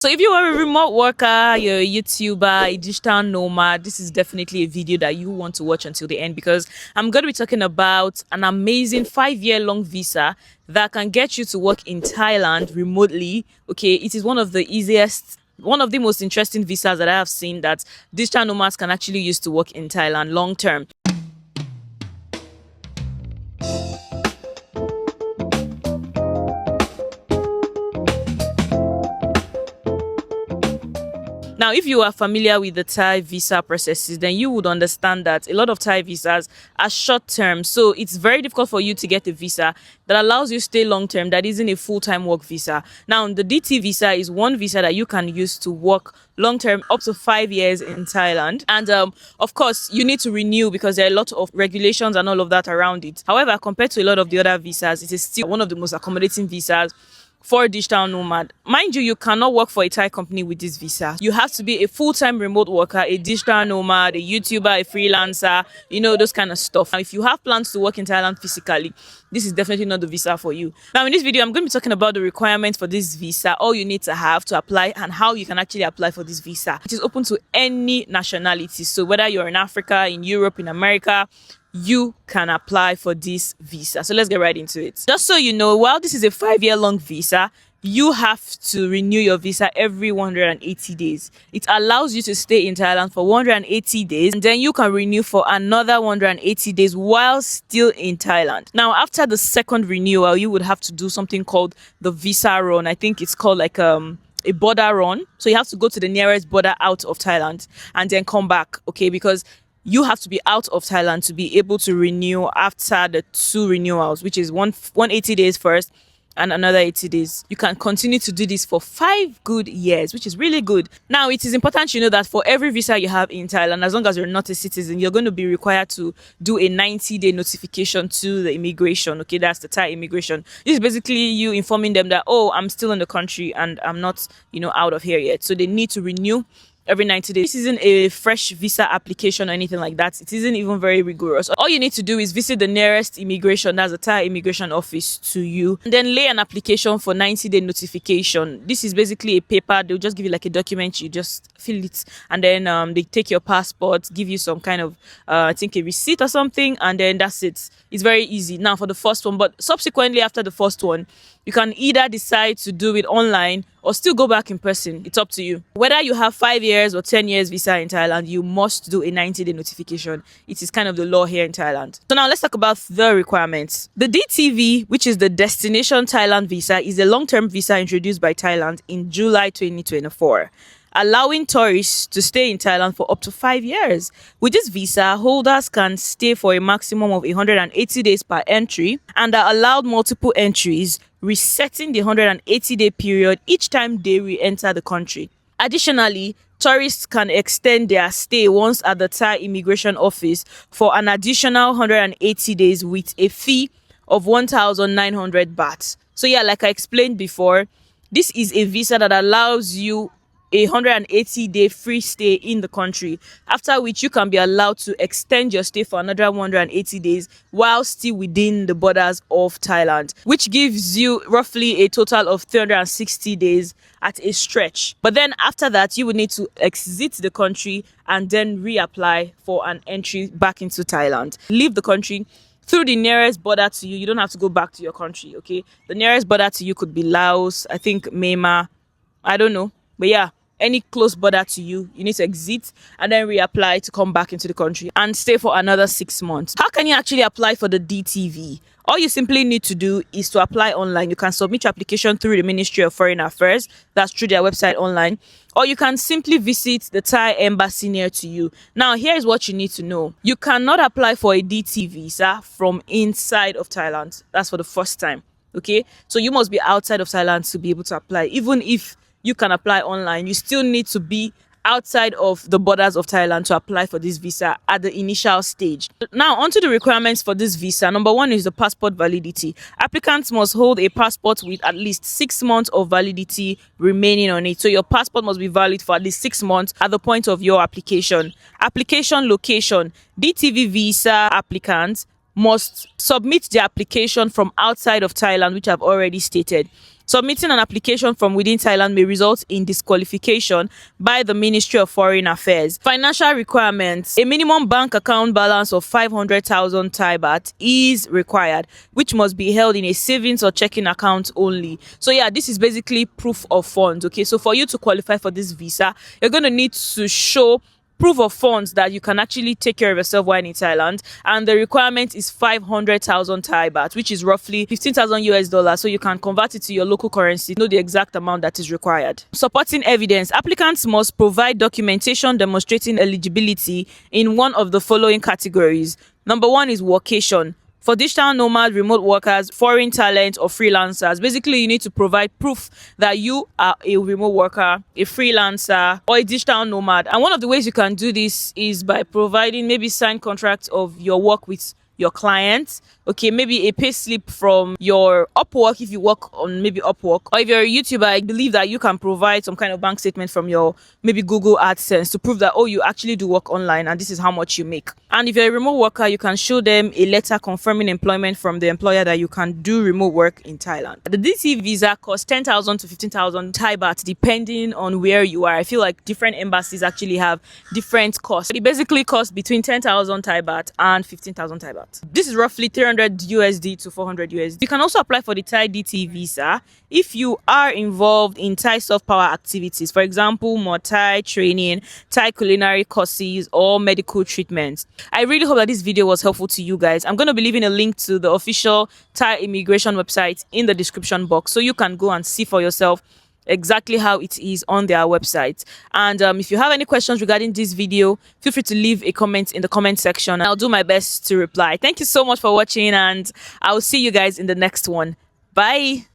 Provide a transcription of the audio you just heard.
So if you are a remote worker, you're a YouTuber, a digital nomad, this is definitely a video that you want to watch until the end because I'm going to be talking about an amazing 5 year long visa that can get you to work in Thailand remotely. Okay, it is one of the easiest, one of the most interesting visas that I have seen that digital nomads can actually use to work in Thailand long term. Now, if you are familiar with the Thai visa processes, then you would understand that a lot of Thai visas are short term. So it's very difficult for you to get a visa that allows you to stay long term, that isn't a full time work visa. Now, the DT visa is one visa that you can use to work long term up to 5 years in Thailand. And of course, you need to renew because there are a lot of regulations and all of that around it. However, compared to a lot of the other visas, it is still one of the most accommodating visas for a digital nomad. Mind you, you cannot work for a Thai company with this visa. You have to be a full-time remote worker, a digital nomad, a YouTuber, a freelancer, those kind of stuff. Now, if you have plans to work in Thailand physically, this is definitely not the visa for you. Now, in this video, I'm going to be talking about the requirements for this visa, all you need to have to apply, and how you can actually apply for this visa. It is open to any nationality. So whether you're in Africa, in Europe, in America, you can apply for this visa. So let's get right into it. Just so you know, while this is a 5 year long visa, you have to renew your visa every 180 days. It allows you to stay in Thailand for 180 days, and then you can renew for another 180 days while still in Thailand. Now, after the second renewal, you would have to do something called the visa run. I think it's called like a border run. So you have to go to the nearest border out of Thailand and then come back, okay? Because you have to be out of Thailand to be able to renew after the two renewals, which is 180 days first and another 80 days. You can continue to do this for 5 good years, which is really good. Now, it is important you know that for every visa you have in Thailand, as long as you're not a citizen, you're going to be required to do a 90-day notification to the immigration. Okay, that's the Thai immigration. This is basically you informing them that, oh, I'm still in the country and I'm not, out of here yet. So they need to renew every 90 days. This isn't a fresh visa application or anything like that. It isn't even very rigorous. All you need to do is visit the nearest immigration, that's the Thai immigration office to you, and then lay an application for 90-day notification. This is basically a paper. They'll just give you like a document. You just fill it, and then they take your passport, give you some kind of, I think a receipt or something, and then that's it. It's very easy now for the first one, but subsequently after the first one, you can either decide to do it online or still go back in person. It's up to you. Whether you have 5 years or 10 years visa in Thailand, you must do a 90-day notification. It is kind of the law here in Thailand. So now let's talk about the requirements. The DTV, which is the Destination Thailand Visa, is a long-term visa introduced by Thailand in July 2024. Allowing tourists to stay in Thailand for up to 5 years. With this visa, holders can stay for a maximum of 180 days per entry and are allowed multiple entries, resetting the 180-day period each time they re-enter the country. Additionally, tourists can extend their stay once at the Thai immigration office for an additional 180 days with a fee of 1,900 baht. So yeah, like I explained before, this is a visa that allows you a 180-day free stay in the country, after which you can be allowed to extend your stay for another 180 days while still within the borders of Thailand, which gives you roughly a total of 360 days at a stretch. But then after that, you would need to exit the country and then reapply for an entry back into Thailand. Leave the country through the nearest border to you. You don't have to go back to your country, okay? The nearest border to you could be Laos, I think Myanmar, I don't know. But yeah, any close border to you, you need to exit and then reapply to come back into the country and stay for another 6 months. How can you actually apply for the DTV? All you simply need to do is to apply online. You can submit your application through the Ministry of Foreign Affairs. That's through their website online. Or you can simply visit the Thai embassy near to you. Now, here's what you need to know. You cannot apply for a DT visa from inside of Thailand. That's for the first time. Okay? So you must be outside of Thailand to be able to apply. Even if you can apply online, you still need to be outside of the borders of Thailand to apply for this visa at the initial stage. Now, onto the requirements for this visa. Number one is the passport validity. Applicants must hold a passport with at least 6 months of validity remaining on it. So your passport must be valid for at least 6 months at the point of your application. Application location. DTV visa applicants must submit their application from outside of Thailand, which I've already stated. Submitting an application from within Thailand may result in disqualification by the Ministry of Foreign Affairs. Financial requirements. A minimum bank account balance of 500,000 Thai baht is required, which must be held in a savings or checking account only. So yeah, this is basically proof of funds. Okay, so for you to qualify for this visa, you're going to need to show proof of funds that you can actually take care of yourself while in Thailand, and the requirement is 500,000 Thai baht, which is roughly 15,000 US dollars. So you can convert it to your local currency, know the exact amount that is required. Supporting evidence. Applicants must provide documentation demonstrating eligibility in one of the following categories. Number one is workation. For digital nomad, remote workers, foreign talent, or freelancers, basically you need to provide proof that you are a remote worker, a freelancer, or a digital nomad. And one of the ways you can do this is by providing maybe signed contracts of your work with your clients. Okay, maybe a pay slip from your Upwork if you work on maybe Upwork, or if you're a YouTuber, I believe that you can provide some kind of bank statement from your maybe Google AdSense to prove that, oh, you actually do work online and this is how much you make. And if you're a remote worker, you can show them a letter confirming employment from the employer that you can do remote work in Thailand. The DT visa costs 10,000 to 15,000 Thai baht depending on where you are. I feel like different embassies actually have different costs. It basically costs between 10,000 Thai baht and 15,000 Thai baht. This is roughly 300 USD to 400 USD. You can also apply for the Thai DT visa if you are involved in Thai soft power activities, for example, Muay Thai training, Thai culinary courses, or medical treatments. I really hope that this video was helpful to you guys. I'm going to be leaving a link to the official Thai immigration website in the description box so you can go and see for yourself exactly how it is on their website. And if you have any questions regarding this video, feel free to leave a comment in the comment section. I'll do my best to reply. Thank you so much for watching, and I'll see you guys in the next one. Bye.